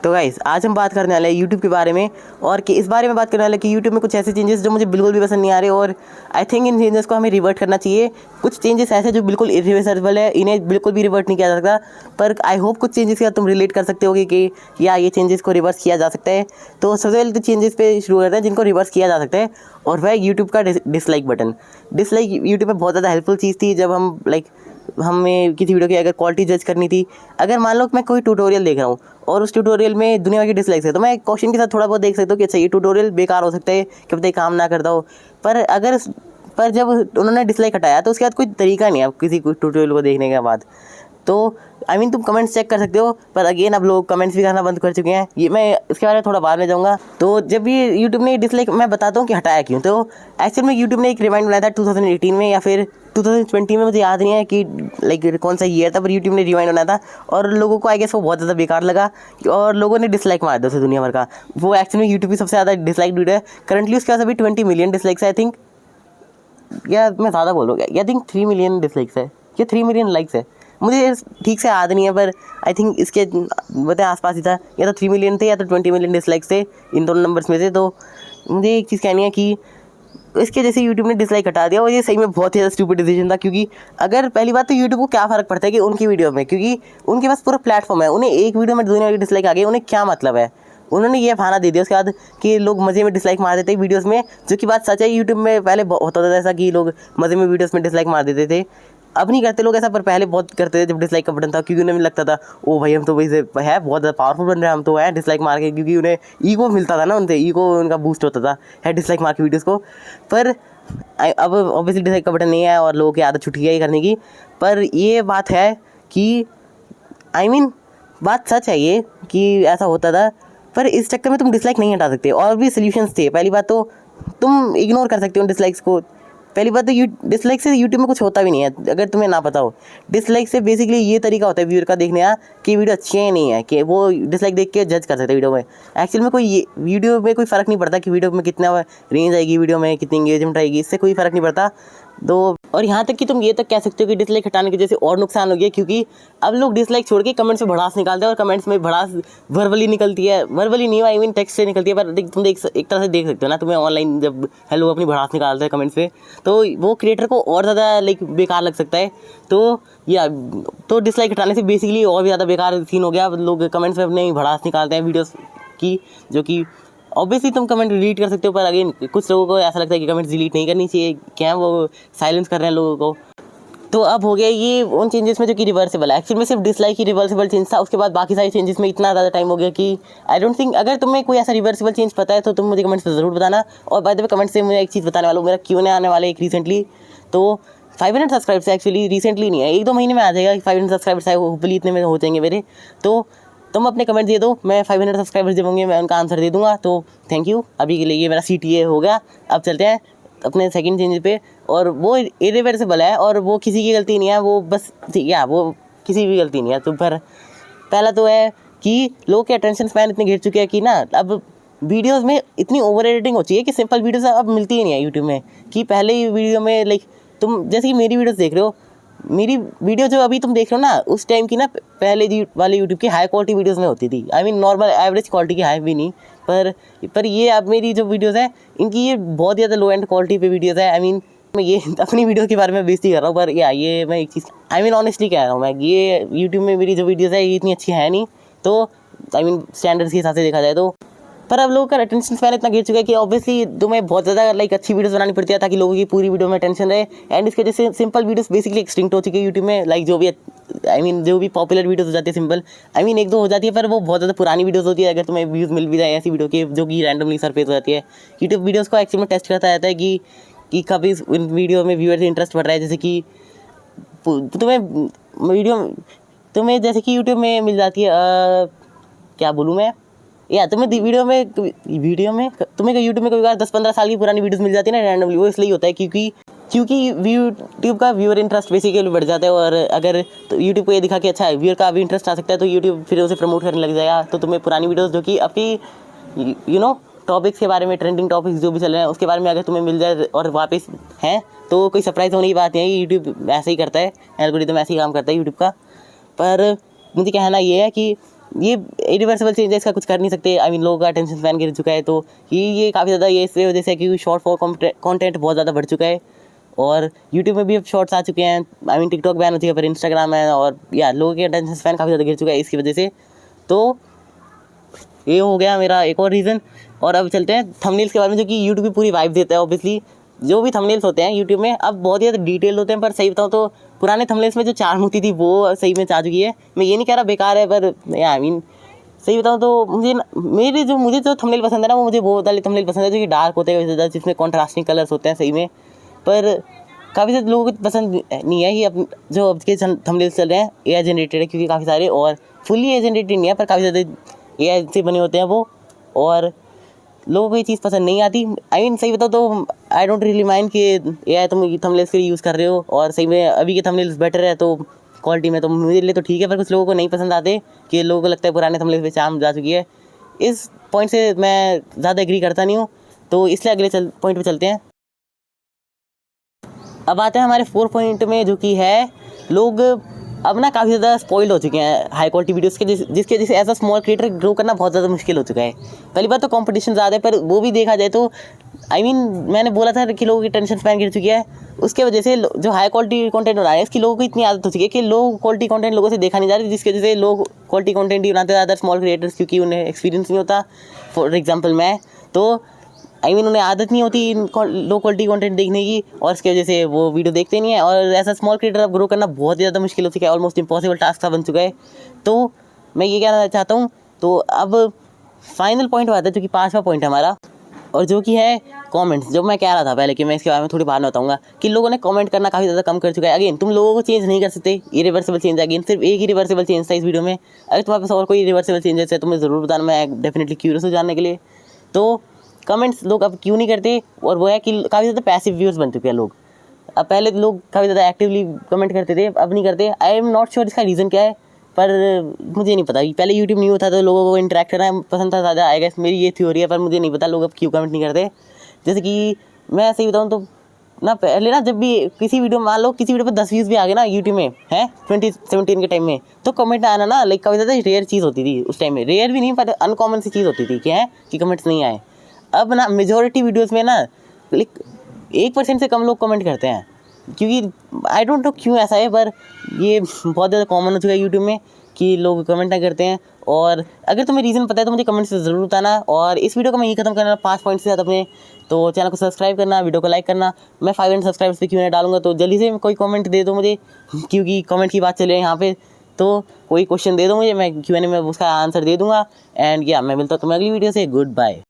तो गाइस आज हम बात करने वाले हैं यूट्यूब के बारे में, और कि इस बारे में बात करने वाले हैं कि यूट्यूब में कुछ ऐसे चेंजेस जो मुझे बिल्कुल भी पसंद नहीं आ रहे, और आई थिंक इन चेंजेस को हमें रिवर्ट करना चाहिए। कुछ चेंजेस ऐसे जो बिल्कुल इरिवर्सिबल है, इन्हें बिल्कुल भी रिवर्ट नहीं किया जा सकता, पर आई होप कुछ चेंजेस का तुम रिलेट कर सकते होगे कि या ये चेंजेस को रिवर्स किया जा सकता है। तो सबसे पहले तो चेंजेस पे शुरू करते हैं जिनको रिवर्स किया जा सकता है, और वह यूट्यूब का डिसलाइक बटन। डिसलाइक यूट्यूब में बहुत ज़्यादा हेल्पफुल चीज़ थी जब हम हमें किसी वीडियो की अगर क्वालिटी जज करनी थी। अगर मान लो कि मैं कोई ट्यूटोरियल देख रहा हूँ और उस ट्यूटोरियल में दुनिया की डिसलाइक्स है, तो मैं क्वेश्चन के साथ थोड़ा बहुत देख सकता हूँ कि अच्छा ये ट्यूटोरियल बेकार हो सकता है, कि पता काम ना करता हो। पर जब उन्होंने डिसलाइक हटाया तो उसके बाद कोई तरीका नहीं है किसी ट्यूटोरियल को देखने के बाद। तो तुम कमेंट्स चेक कर सकते हो, पर अगेन अब लोग कमेंट्स भी करना बंद कर चुके हैं। ये मैं इसके बारे में थोड़ा बाद में जाऊँगा। तो जब भी यूट्यूब ने डिसलाइक, मैं बताता हूँ कि हटाया क्यों। तो एक्चुअल में यूट्यूब ने एक रिमाइंड बनाया था 2018 में या फिर 2020 में, मुझे याद नहीं है कि कौन सा ईयर था, पर यूट्यूब ने रिमाइंड बनाया था और लोगों को आई गेस वो बहुत ज़्यादा बेकार लगा और लोगों ने डिसलाइक मार दिया उसे दुनिया भर का। वो एक्चुअल में यूट्यूब की सबसे ज़्यादा डिसलाइक वीडियो है करंटली। उसके पास अभी 20 मिलियन डिसलाइक्स है आई थिंक, या मैं ज़्यादा बोल रहा हूँ, आई थिंक 3 मिलियन डिसलाइक्स है या 3 मिलियन लाइक्स है, मुझे ठीक से याद नहीं है, पर आई थिंक इसके बताए आसपास ही था। या तो 3 मिलियन थे या तो 20 मिलियन डिसलाइक्स थे, इन दोनों नंबर्स में से। तो मुझे एक चीज़ कहनी है कि इसके जैसे यूट्यूब ने डिसलाइक हटा दिया, और ये सही में बहुत ही ज़्यादा स्टूपिड डिसीजन था। क्योंकि अगर पहली बात तो यूट्यूब को क्या फ़र्क पड़ता है कि उनकी वीडियो में, क्योंकि उनके पास पूरा प्लेटफॉर्म है, उन्हें एक वीडियो में दुनिया की डिसलाइक आ गई, उन्हें क्या मतलब है। उन्होंने ये बहाना दे दिया उसके बाद कि लोग मज़े में डिसलाइक मार देते हैं वीडियोस में, जो कि बात सच है। यूट्यूब में पहले होता था ऐसा कि लोग मज़े में वीडियोस में डिसलाइक मार देते थे। अब नहीं करते लोग ऐसा, पर पहले बहुत करते थे जब डिसलाइक का बटन था, क्योंकि उन्हें लगता था ओ भाई हम तो वैसे है बहुत ज़्यादा पावरफुल बन रहे हैं, हम तो है डिसलाइक मार के, क्योंकि उन्हें ईगो मिलता था ना, उनसे ईगो उनका बूस्ट होता था है डिसलाइक मार के वीडियोज़ को। पर अब ऑब्वियसली डिसलाइक का बटन नहीं है और लोगों की आदत छूट गई है करने की। पर ये बात है कि बात सच है ये कि ऐसा होता था, पर इस चक्कर में तुम डिसलाइक नहीं हटा सकते। और भी सोल्यूशंस थे। पहली बात तो तुम इग्नोर कर सकते हो डिसलाइक्स को। पहली बात तो डिसलाइक से यूट्यूब में कुछ होता भी नहीं है, अगर तुम्हें ना पता हो। डिसलाइक से बेसिकली ये तरीका होता है व्यूअर का देखने का कि वीडियो अच्छी है नहीं है, कि वो डिसलाइक देख के जज कर सकते हैं वीडियो में। एक्चुअल में वीडियो में कोई फ़र्क नहीं पड़ता कि वीडियो में कितना रेंज आएगी, वीडियो में कितनी एंगेजमेंट आएगी, इससे कोई फ़र्क नहीं पड़ता। तो और यहाँ तक कि तुम ये तक कह सकते हो कि डिसलाइक हटाने की जैसे और नुकसान हो गया, क्योंकि अब लोग डिसलाइक छोड़ के कमेंट्स में भड़ास निकालते हैं, और कमेंट्स में भड़ास वर्बली निकलती है, वर्बली नहीं टेक्स्ट से निकलती है। पर तुम एक तरह से देख सकते हो ना, तुम्हें ऑनलाइन जब लोग अपनी भड़ास निकालते हैं कमेंट्स पे, तो वो क्रिएटर को और ज़्यादा बेकार लग सकता है। तो डिसलाइक हटाने से बेसिकली और भी ज़्यादा बेकार सीन हो गया। लोग कमेंट्स में अपने भड़ास निकालते हैं वीडियोस की, जो कि ऑब्वियसली तुम कमेंट डिलीट कर सकते हो, पर अगेन कुछ लोगों को ऐसा लगता है कि कमेंट डिलीट नहीं करनी चाहिए, क्या वो साइलेंस कर रहे हैं लोगों को। तो अब हो गया ये उन चेंजेस में जो कि रिवर्सिबल है। एक्चुअली में सिर्फ डिसलाइक ही रिवर्सिबल चेंज था, उसके बाद बाकी सारे चेंजेस में इतना ज़्यादा टाइम हो गया कि आई डोंट थिंक, अगर तुम्हें कोई ऐसा रिवर्सिबल चेंज पता है तो तुम मुझे कमेंट्स में ज़रूर बताना। और बाय द वे कमेंट्स से मुझे एक चीज़ बताने वाला हूँ, मेरा Q&A आने वाला है एक रिसेंटली। तो 500 सब्सक्राइबर्स एक्चुअली रिसेंटली नहीं है, 1-2 महीने में आ जाएगा 500 सब्सक्राइबर्स है, होपफुली इतने में हो जाएंगे मेरे। तो तुम अपने कमेंट दे दो, मैं 500 सब्सक्राइबर्स जब होंगे मैं उनका आंसर दे दूँगा। तो थैंक यू। अभी के लिए ये मेरा CTA हो गया। अब चलते हैं अपने सेकंड चेंज पे, और वो इरिवर्सिबल है और वो किसी की गलती नहीं है, वो बस वो किसी भी गलती नहीं है। तो पर पहला तो है कि लोगों के अटेंशन स्पैन इतने गिर चुके हैं कि ना अब वीडियोस में इतनी ओवर एडिटिंग हो चुकी है कि सिंपल वीडियोस अब मिलती ही नहीं है यूट्यूब में। कि पहले ही वीडियो में तुम जैसे कि मेरी वीडियोस देख रहे हो, मेरी वीडियो जो अभी तुम देख रहे हो ना, उस टाइम की ना पहले वाले यूट्यूब की हाई क्वालिटी वीडियोस में होती थी। नॉर्मल एवरेज क्वालिटी की, हाई भी नहीं। पर ये अब मेरी जो वीडियोस है इनकी ये बहुत ज़्यादा लो एंड क्वालिटी पे वीडियोस है। मैं ये अपनी वीडियो के बारे में बेइज्जती कर रहा हूँ, पर ये मैं एक चीज़ ऑनेस्टली कह रहा हूँ मैं, ये यूट्यूब में मेरी जो वीडियोस है ये इतनी अच्छी है नहीं। तो स्टैंडर्ड्स के हिसाब से देखा जाए तो। पर अब लोगों का अटेंशन स्पैन इतना गिर चुका है कि ऑब्वियसली तुम्हें बहुत ज़्यादा अच्छी वीडियोस बनानी पड़ती है ताकि लोगों की पूरी वीडियो में अटेंशन रहे। एंड इसके जैसे सिंपल वीडियोस बेसिकली एक्सटिंक्ट हो चुकी है यूट्यूब में। जो भी पॉपुलर वीडियोस हो जाती है सिंपल, 1-2 हो जाती है, पर वो बहुत ज़्यादा पुरानी वीडियोस होती है। अगर तुम्हें व्यूज़ मिल भी जाए ऐसी वीडियो के जो कि रैंडमली सरफेस हो जाती है, यूट्यूब वीडियोज़ को एक्चुअली में टेस्ट करता रहता है कि कभी उन वीडियो में व्यूअर्स इंटरेस्ट बढ़ रहा है। जैसे कि तुम्हें जैसे कि यूट्यूब में मिल जाती है, क्या बोलूँ मैं, तुम्हें वीडियो में तुम्हें यूट्यूब में कभी बार 10-15 साल की पुरानी वीडियोस मिल जाती है ना रैंडमली। वो इसलिए होता है क्योंकि यूट्यूब का व्यूअर इंटरेस्ट बेसिकली बढ़ जाता है। और अगर तो यूट्यूब को ये दिखा कि अच्छा व्यूअर का भी इंटरेस्ट आ सकता है, तो यूट्यूब फिर उसे प्रमोट करने लग जाएगा। तो तुम्हें पुरानी वीडियोस जो कि आपकी टॉपिक्स के बारे में, ट्रेंडिंग टॉपिक्स जो भी चल रहे हैं उसके बारे में अगर तुम्हें मिल जाए और वापस हैं, तो कोई सरप्राइज़ होने की बात नहीं है। यूट्यूब ऐसे ही करता है, एल्गोरिदम ऐसे ही काम करता है यूट्यूब का। पर मुझे कहना ये है कि ये इरिवर्सिबल चेंज है, इसका कुछ कर नहीं सकते। आई मीन लोगों का अटेंशन स्पैन गिर चुका है, तो ये काफ़ी ज़्यादा ये इस वजह से है क्योंकि शॉर्ट फॉर्म कंटेंट बहुत ज़्यादा बढ़ चुका है और यूट्यूब में भी अब शॉर्ट्स आ चुके हैं। आई मीन टिकटॉक बैन हो चुका है पर इंस्टाग्राम है और या लोगों के अटेंशन स्पैन काफ़ी ज़्यादा गिर चुका है इसकी वजह से। तो ये हो गया मेरा एक और रीज़न। और अब चलते हैं थंबनेल्स के बारे में, जो कि यूट्यूब की पूरी वाइब देता है। ऑब्वियसली जो भी थंबनेल्स होते हैं यूट्यूब में अब बहुत ही ज़्यादा डिटेल होते हैं, पर सही बताऊँ तो पुराने थंबनेल्स में जो चार होती थी वो सही में आ चुकी है। मैं ये नहीं कह रहा बेकार है, पर आई मीन सही बताऊँ तो मुझे जो थंबनेल पसंद है ना, वो मुझे वो वाले थंबनेल पसंद है जो कि डार्क होते हैं ज़्यादा, जिसमें कॉन्ट्रास्टिंग कलर्स होते हैं सही में। पर काफ़ी सारे लोगों को पसंद नहीं है ये अब जो अब के थंबनेल्स चल रहे हैं एआई जनरेटेड है, क्योंकि काफ़ी सारे और फुली एआई जनरेटेड नहीं है पर काफ़ी ज़्यादा एआई से बने होते हैं वो, और लोगों को ये चीज़ पसंद नहीं आती। आई मीन सही बताओ तो आई डोंट रियली माइंड कि एआई तुम थंबनेल्स के लिए यूज़ कर रहे हो और सही में अभी के थंबनेल्स बेटर है तो क्वालिटी में, तो मेरे लिए तो ठीक है। पर कुछ लोगों को नहीं पसंद आते कि लोगों को लगता है पुराने थंबनेल्स पे चार्म जा चुकी है। इस पॉइंट से मैं ज़्यादा एग्री करता नहीं हूँ, तो इसलिए अगले पॉइंट पे चलते हैं। अब आते हैं हमारे 4 पॉइंट में, जो कि है लोग अब ना काफ़ी ज़्यादा स्पॉइल्ड हो चुके हैं हाई क्वालिटी वीडियोस के, जिसके वजह से as a small creator grow करना बहुत ज़्यादा मुश्किल हो चुका है। पहली बात तो कंपटीशन ज़्यादा है, पर वो भी देखा जाए तो आई मीन मैंने बोला था कि लोगों की टेंशन स्पैन गिर चुकी है, उसके वजह से जो हाई क्वालिटी कंटेंट बना रहे हैं इसकी लोगों को इतनी आदत हो चुकी है कि लोग क्वालिटी कंटेंट लोगों से देखा नहीं जा रही, जिसकी वजह से लोग क्वालिटी कंटेंट ही बनाते ज़्यादा स्मॉल क्रिएटर्स, क्योंकि उन्हें एक्सपीरियंस नहीं होता। फॉर एग्जाम्पल मैं तो आई मीन उन्हें आदत नहीं होती लो क्वालिटी कंटेंट देखने की, और इसकी वजह से वो वीडियो देखते नहीं है। और ऐसा स्मॉल क्रिएटर अब ग्रो करना बहुत ज़्यादा मुश्किल हो चुका है, ऑलमोस्ट इम्पॉसिबल टास्क सा बन चुका है। तो मैं ये कहना चाहता हूँ। तो अब फाइनल पॉइंट आता है जो कि 5वां पॉइंट है हमारा, और जो कि है कमेंट्स। जो मैं कह रहा था पहले कि मैं इसके बारे में थोड़ी बाद में बताऊंगा कि लोगों ने कमेंट करना काफ़ी ज़्यादा कम कर चुका है। अगेन तुम लोगों को चेंज नहीं कर सकते, इरिवर्सिबल चेंज है। अगेन सिर्फ एक ही रिवर्सिबल चेंज था इस वीडियो में। अगर तुम्हारे पास और कोई रिवर्सिबल चेंजेस है तो मुझे ज़रूर बताना, मैं डेफिनेटली क्यूरियस हो जानने के लिए। तो कमेंट्स लोग अब क्यों नहीं करते, और वो है कि काफ़ी ज़्यादा पैसिव व्यूअर्स बन चुके हैं लोग। अब पहले लोग काफ़ी ज़्यादा एक्टिवली कमेंट करते थे, अब नहीं करते। आई एम नॉट श्योर इसका रीज़न क्या है, पर मुझे नहीं पता। पहले यूट्यूब न्यू था तो लोगों को इंटरेक्ट करना पसंद था ज़्यादा, आई गेस मेरी ये थ्योरी है, पर मुझे नहीं पता लोग अब क्यों कमेंट नहीं करते। जैसे कि मैं ऐसे ही बताऊँ तो ना पहले ना जब भी किसी वीडियो मान लो किसी वीडियो पर 10 व्यूज़ भी आ गए ना यूट्यूब में है 2017 के टाइम में, तो कमेंट आना ना लाइक काफ़ी ज़्यादा रेयर चीज़ होती थी उस टाइम में। रेयर भी नहीं पर अनकॉमन सी चीज़ होती थी कि है कि कमेंट्स नहीं आए। अब ना मेजॉरिटी वीडियोस में ना लाइक 1% से कम लोग कमेंट करते हैं, क्योंकि आई डोंट नो क्यों ऐसा है, पर ये बहुत ज़्यादा कॉमन हो चुका है यूट्यूब में कि लोग कमेंट ना करते हैं। और अगर तुम्हें रीज़न पता है तो मुझे कमेंट से ज़रूर बताना। और इस वीडियो को मैं यही खत्म करना 5 पॉइंट से साथ अपने, तो चैनल को सब्सक्राइब करना, वीडियो को लाइक करना। मैं 500 सब्सक्राइबर्स पे क्यों डालूंगा, तो जल्दी से कोई कमेंट दे दो मुझे, क्योंकि कमेंट की बात चल रही है यहाँ पे। तो कोई क्वेश्चन दे दो मुझे, मैं Q&A में उसका आंसर दे दूँगा। एंड या मैं मिलता हूँ तुम्हें अगली वीडियो से। Good bye.